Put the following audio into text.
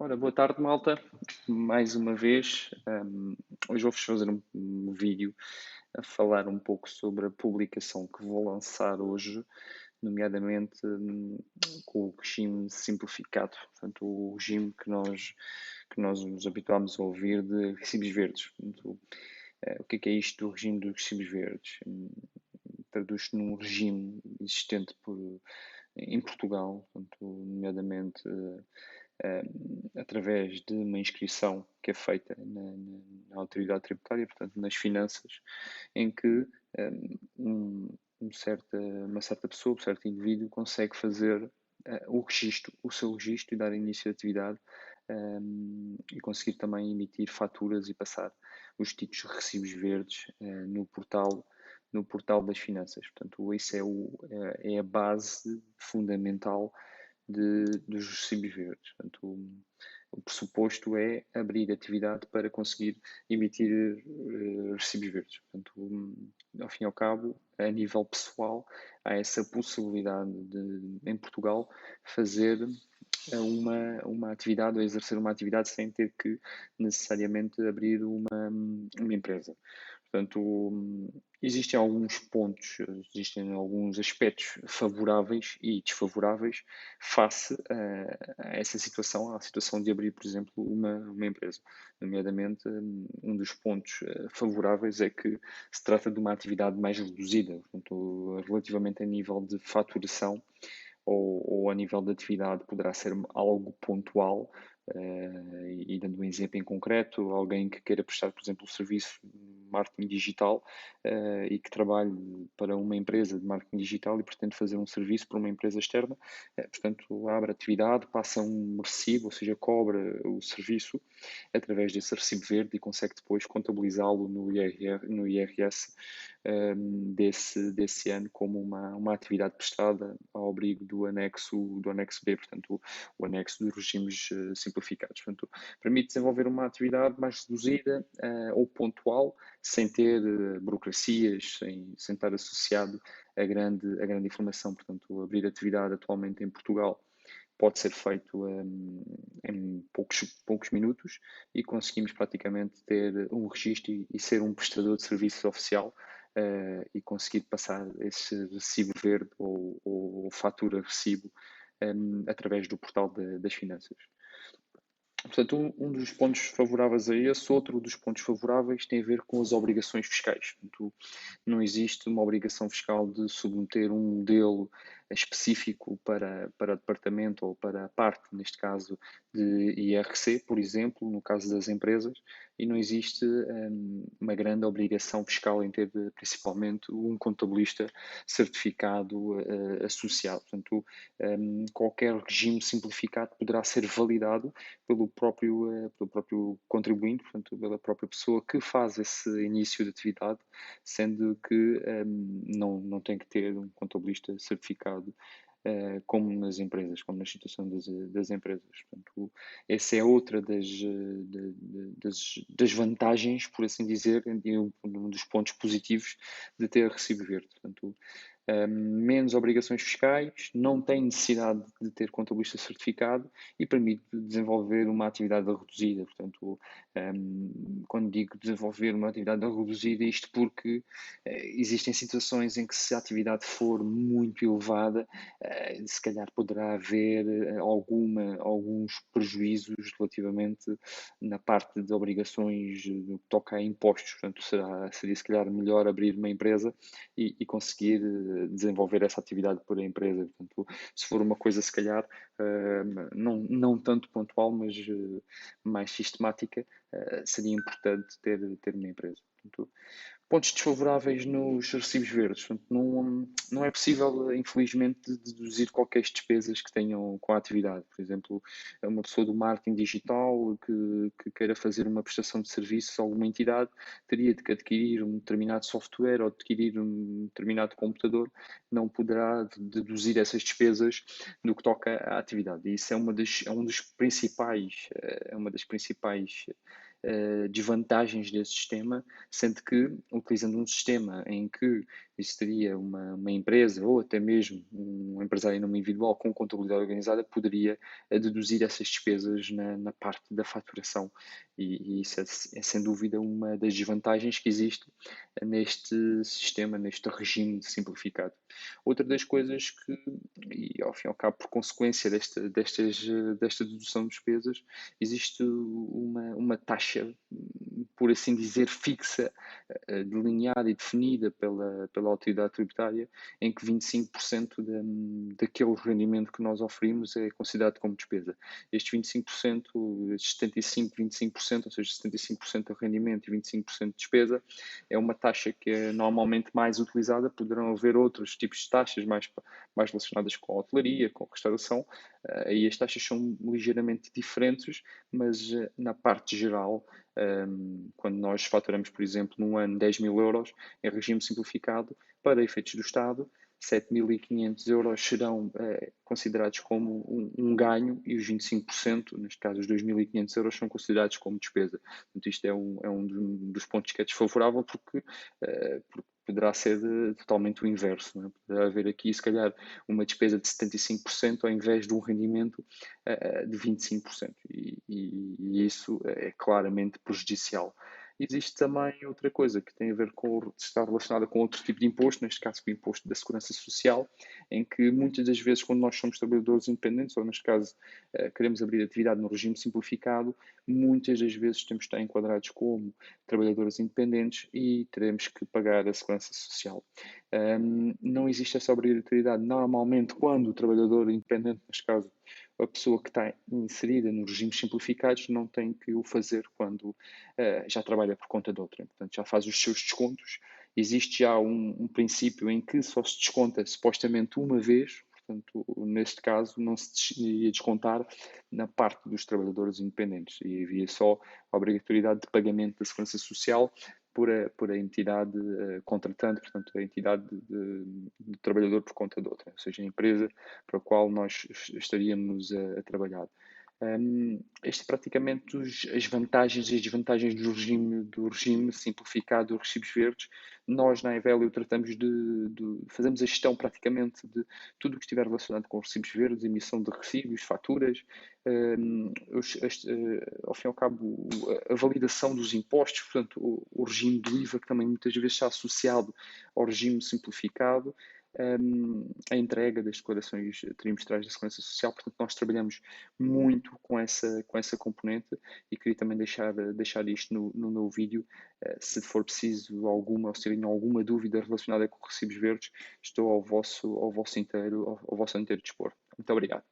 Ora, boa tarde, malta. Mais uma vez, hoje vou-vos fazer um vídeo a falar um pouco sobre a publicação que vou lançar hoje, nomeadamente com o regime simplificado, portanto, o regime que nós nos habituámos a ouvir de recibos verdes. Portanto, o que é isto do regime dos recibos verdes? Traduz-se num regime existente em Portugal, portanto, nomeadamente através de uma inscrição que é feita na autoridade tributária, portanto, nas finanças, em que um, uma certa pessoa, um certo indivíduo, consegue fazer o seu registro e dar início à atividade e conseguir também emitir faturas e passar os títulos de recibos verdes no portal das finanças. Portanto, isso é a base fundamental dos recibos verdes. Portanto, o pressuposto é abrir atividade para conseguir emitir recibos verdes. Portanto, ao fim e ao cabo, a nível pessoal, há essa possibilidade de, em Portugal, fazer uma atividade ou exercer uma atividade sem ter que necessariamente abrir uma empresa. Portanto, existem alguns aspectos favoráveis e desfavoráveis face a essa situação, à situação de abrir, por exemplo, uma empresa. Nomeadamente, um dos pontos favoráveis é que se trata de uma atividade mais reduzida, portanto, relativamente a nível de faturação ou a nível de atividade poderá ser algo pontual, e dando um exemplo em concreto, alguém que queira prestar, por exemplo, o serviço de marketing digital, e que trabalhe para uma empresa de marketing digital e pretende fazer um serviço para uma empresa externa, portanto, abre atividade, passa um recibo, ou seja, cobra o serviço através desse recibo verde e consegue depois contabilizá-lo no IRS desse ano como uma atividade prestada ao abrigo do anexo B, portanto, o anexo dos regimes simplificados. Portanto, permite desenvolver uma atividade mais reduzida ou pontual, sem ter burocracias, sem estar associado a grande informação. Portanto, abrir atividade atualmente em Portugal pode ser feito em poucos minutos e conseguimos praticamente ter um registro e ser um prestador de serviços oficial e conseguir passar esse recibo verde ou fatura recibo através do portal das finanças. Portanto, um dos pontos favoráveis a esse, outro dos pontos favoráveis tem a ver com as obrigações fiscais. Portanto, não existe uma obrigação fiscal de submeter um modelo específico para o departamento ou para a parte, neste caso, de IRC, por exemplo, no caso das empresas, e não existe uma grande obrigação fiscal em ter principalmente um contabilista certificado associado. Portanto, qualquer regime simplificado poderá ser validado pelo próprio contribuinte, portanto, pela própria pessoa que faz esse início de atividade, sendo que não tem que ter um contabilista certificado como nas empresas, como na situação das empresas. Portanto, essa é outra das vantagens, por assim dizer, e um dos pontos positivos de ter recibo verde. Portanto, menos obrigações fiscais, não tem necessidade de ter contabilista certificado e permite desenvolver uma atividade reduzida. Portanto, quando digo desenvolver uma atividade reduzida, isto porque existem situações em que se a atividade for muito elevada, se calhar poderá haver alguns prejuízos relativamente na parte de obrigações no que toca a impostos. Portanto, seria se calhar melhor abrir uma empresa e conseguir desenvolver essa atividade por a empresa. Portanto, se for uma coisa se calhar não tanto pontual, mas mais sistemática, seria importante ter uma empresa. Portanto, pontos desfavoráveis nos recibos verdes. Portanto, não é possível, infelizmente, deduzir qualquer despesas que tenham com a atividade. Por exemplo, uma pessoa do marketing digital que queira fazer uma prestação de serviço a alguma entidade teria de adquirir um determinado software ou adquirir um determinado computador, não poderá deduzir essas despesas no que toca à atividade. E isso é uma das principais desvantagens desse sistema, sendo que, utilizando um sistema em que existiria uma empresa ou até mesmo um empresário em nome individual com contabilidade organizada, poderia deduzir essas despesas na parte da faturação. E isso é sem dúvida uma das desvantagens que existe neste sistema, neste regime simplificado. Outra das coisas que, e ao fim e ao cabo, por consequência desta dedução de despesas, existe uma taxa, por assim dizer, fixa, delineada e definida pela autoridade tributária, em que 25% daquele rendimento que nós oferimos é considerado como despesa. Estes 25%, estes 75%, 25%, ou seja, 75% de rendimento e 25% de despesa, é uma taxa que é normalmente mais utilizada. Poderão haver outros tipos de taxas mais relacionadas com a hotelaria, com a restauração, e as taxas são ligeiramente diferentes, mas na parte geral, quando nós faturamos, por exemplo, num ano 10 mil euros, em regime simplificado, para efeitos do Estado, 7.500 euros serão considerados como um ganho e os 25%, neste caso os 2.500 euros, são considerados como despesa. Portanto, isto é um dos pontos que é desfavorável porque poderá ser totalmente o inverso. Não é? Poderá haver aqui, se calhar, uma despesa de 75% ao invés de um rendimento de 25%. E isso é claramente prejudicial. Existe também outra coisa que tem a ver com estar relacionada com outro tipo de imposto, neste caso com o imposto da Segurança Social, em que muitas das vezes, quando nós somos trabalhadores independentes, ou neste caso queremos abrir atividade no regime simplificado, muitas das vezes temos de estar enquadrados como trabalhadores independentes e teremos que pagar a Segurança Social. Não existe essa obrigatoriedade normalmente quando o trabalhador independente, neste caso a pessoa que está inserida nos regimes simplificados, não tem que o fazer quando já trabalha por conta de outra. Portanto, já faz os seus descontos. Existe já um princípio em que só se desconta supostamente uma vez, portanto, neste caso, não se ia descontar na parte dos trabalhadores independentes e havia só a obrigatoriedade de pagamento da Segurança Social por a entidade contratante, portanto, a entidade de trabalhador por conta de outra, ou seja, a empresa para a qual nós estaríamos a trabalhar. Este é praticamente as vantagens e as desvantagens do regime simplificado dos recibos verdes. Nós, na Evelio, tratamos fazemos a gestão praticamente de tudo o que estiver relacionado com recibos verdes, emissão de recibos, faturas, ao fim e ao cabo, a validação dos impostos, portanto, o regime do IVA, que também muitas vezes está associado ao regime simplificado, a entrega das declarações trimestrais da Segurança Social. Portanto, nós trabalhamos muito com essa componente e queria também deixar isto no meu vídeo. Se for preciso alguma, ou se tiverem alguma dúvida relacionada com recibos verdes, estou ao vosso inteiro dispor. Muito obrigado.